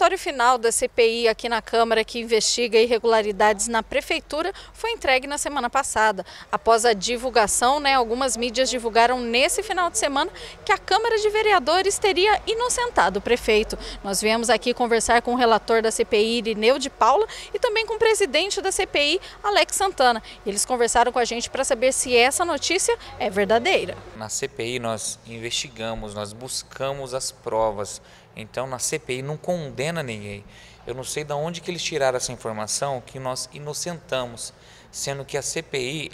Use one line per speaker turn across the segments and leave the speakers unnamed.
relatório final da CPI aqui na Câmara, que investiga irregularidades na Prefeitura, foi entregue na semana passada. Após a divulgação, algumas mídias divulgaram nesse final de semana que a Câmara de Vereadores teria inocentado o prefeito. Nós viemos aqui conversar com o relator da CPI, Irineu de Paula, e também com o presidente da CPI, Alex Santana. Eles conversaram com a gente para saber se essa notícia é verdadeira.
Na CPI nós investigamos, nós buscamos as provas. Então, na CPI não condena ninguém. Eu não sei de onde que eles tiraram essa informação que nós inocentamos, sendo que a CPI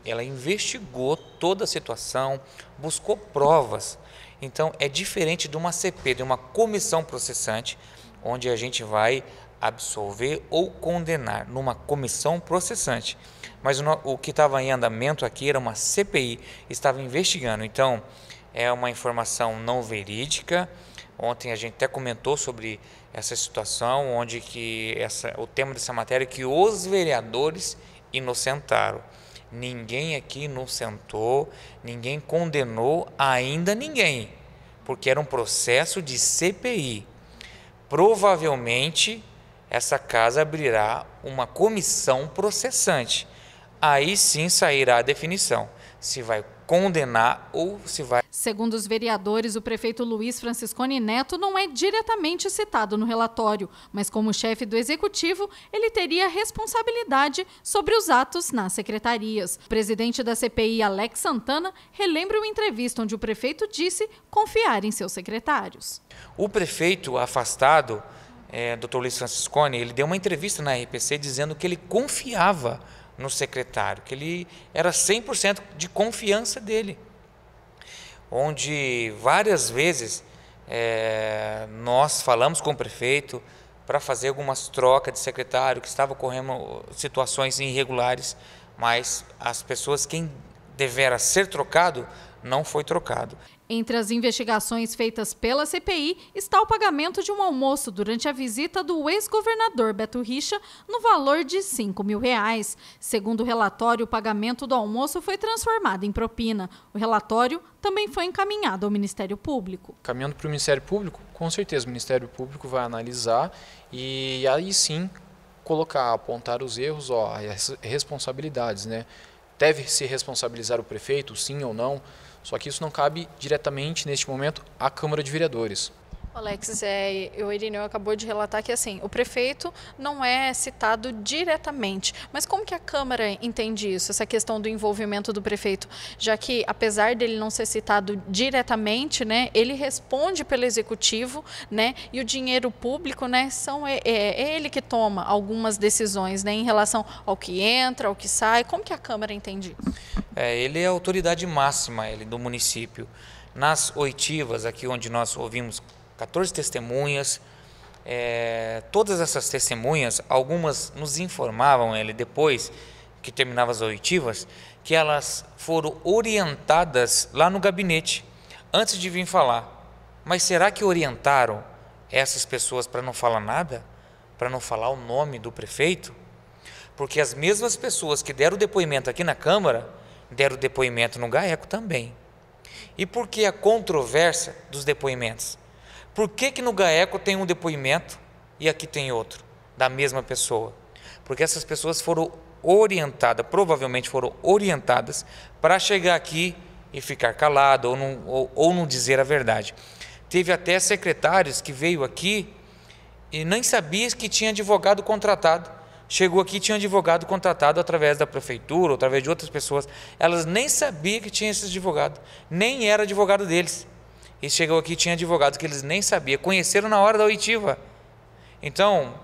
ela investigou toda a situação, buscou provas. Então, é diferente de uma CP, de uma comissão processante, onde a gente vai absolver ou condenar numa comissão processante. Mas o que estava em andamento aqui era uma CPI, estava investigando. Então, é uma informação não verídica. Ontem a gente até comentou sobre essa situação, onde o tema dessa matéria é que os vereadores inocentaram. Ninguém aqui inocentou, ninguém condenou ainda ninguém, porque era um processo de CPI. Provavelmente essa casa abrirá uma comissão processante. Aí sim sairá a definição, se vai condenar ou se vai...
Segundo os vereadores, o prefeito Luiz Franciscone Neto não é diretamente citado no relatório, mas como chefe do executivo, ele teria responsabilidade sobre os atos nas secretarias. O presidente da CPI, Alex Santana, relembra uma entrevista onde o prefeito disse confiar em seus secretários.
O prefeito afastado, Dr. Luiz Franciscone, ele deu uma entrevista na RPC dizendo que ele confiava no secretário, que ele era 100% de confiança dele, onde várias vezes nós falamos com o prefeito para fazer algumas trocas de secretário, que estava ocorrendo situações irregulares, mas as pessoas, quem devera ser trocado, não foi trocado.
Entre as investigações feitas pela CPI está o pagamento de um almoço durante a visita do ex-governador Beto Richa no valor de R$5 mil. Segundo o relatório, o pagamento do almoço foi transformado em propina. O relatório também foi encaminhado ao Ministério Público.
Caminhando para o Ministério Público, com certeza o Ministério Público vai analisar e aí sim apontar os erros, as responsabilidades, Deve se responsabilizar o prefeito, sim ou não? Só que isso não cabe diretamente, neste momento, à Câmara de Vereadores.
Alex, o Irineu acabou de relatar que o prefeito não é citado diretamente. Mas como que a Câmara entende isso, essa questão do envolvimento do prefeito? Já que, apesar dele não ser citado diretamente, ele responde pelo Executivo, e o dinheiro público, é ele que toma algumas decisões, em relação ao que entra, ao que sai. Como que a Câmara entende isso?
Ele é a autoridade máxima do município. Nas oitivas, aqui onde nós ouvimos 14 testemunhas, todas essas testemunhas, algumas nos informavam, depois que terminavam as oitivas, que elas foram orientadas lá no gabinete, antes de vir falar. Mas será que orientaram essas pessoas para não falar nada? Para não falar o nome do prefeito? Porque as mesmas pessoas que deram o depoimento aqui na Câmara, deram o depoimento no GAECO também. E por que a controvérsia dos depoimentos? Por que no GAECO tem um depoimento e aqui tem outro, da mesma pessoa? Porque essas pessoas foram orientadas, provavelmente foram orientadas para chegar aqui e ficar calado ou não dizer a verdade. Teve até secretários que veio aqui e nem sabia que tinha advogado contratado. Chegou aqui e tinha advogado contratado através da prefeitura, ou através de outras pessoas. Elas nem sabiam que tinha esse advogado, nem era advogado deles. E chegou aqui e tinha advogado que eles nem sabiam, conheceram na hora da oitiva. Então,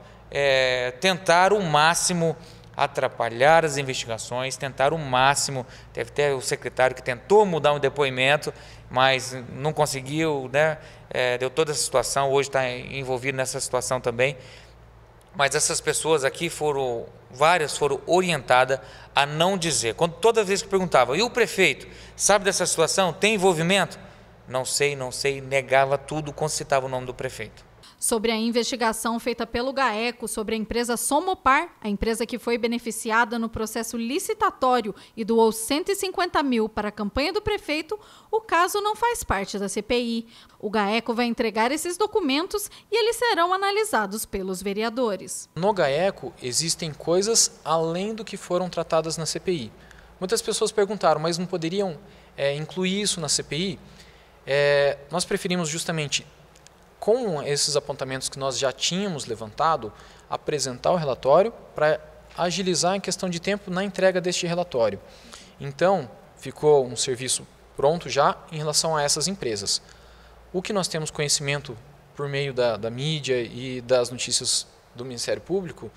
tentaram o máximo atrapalhar as investigações, tentaram o máximo. Teve até o secretário que tentou mudar um depoimento, mas não conseguiu, deu toda essa situação, hoje está envolvido nessa situação também. Mas essas pessoas aqui várias foram orientadas a não dizer. Toda vez que perguntava, e o prefeito, sabe dessa situação? Tem envolvimento? Não sei, negava tudo quando citava o nome do prefeito.
Sobre a investigação feita pelo GAECO sobre a empresa Somopar, a empresa que foi beneficiada no processo licitatório e doou 150 mil para a campanha do prefeito, o caso não faz parte da CPI. O GAECO vai entregar esses documentos e eles serão analisados pelos vereadores.
No GAECO existem coisas além do que foram tratadas na CPI. Muitas pessoas perguntaram, mas não poderiam incluir isso na CPI? Nós preferimos justamente, com esses apontamentos que nós já tínhamos levantado, apresentar o relatório para agilizar a questão de tempo na entrega deste relatório. Então, ficou um serviço pronto já em relação a essas empresas. O que nós temos conhecimento por meio da mídia e das notícias do Ministério Público,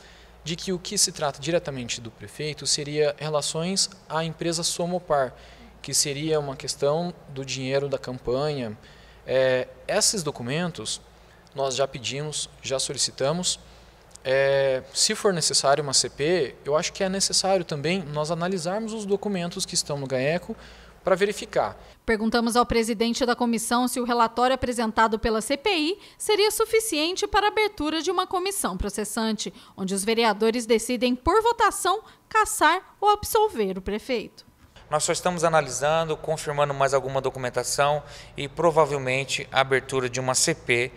de que o que se trata diretamente do prefeito seria relações à empresa Somopar, que seria uma questão do dinheiro da campanha. Esses documentos nós já pedimos, já solicitamos. Se for necessário uma CP, eu acho que é necessário também nós analisarmos os documentos que estão no GAECO para verificar.
Perguntamos ao presidente da comissão se o relatório apresentado pela CPI seria suficiente para a abertura de uma comissão processante, onde os vereadores decidem por votação cassar ou absolver o prefeito.
Nós só estamos analisando, confirmando mais alguma documentação e provavelmente a abertura de uma CP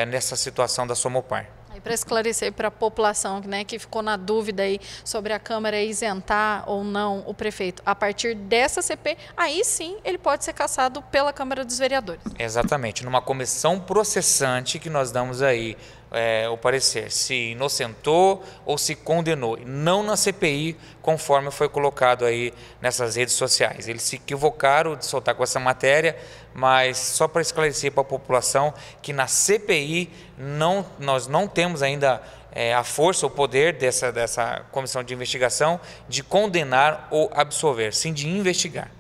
nessa situação da Somopar.
Para esclarecer para a população, né, que ficou na dúvida aí sobre a Câmara isentar ou não o prefeito, a partir dessa CP, aí sim ele pode ser cassado pela Câmara dos Vereadores.
Exatamente, numa comissão processante que nós damos aí o parecer, se inocentou ou se condenou, e não na CPI, conforme foi colocado aí nessas redes sociais. Eles se equivocaram de soltar com essa matéria, mas só para esclarecer para a população que na CPI nós não temos ainda a força, o poder dessa comissão de investigação de condenar ou absolver, sim de investigar.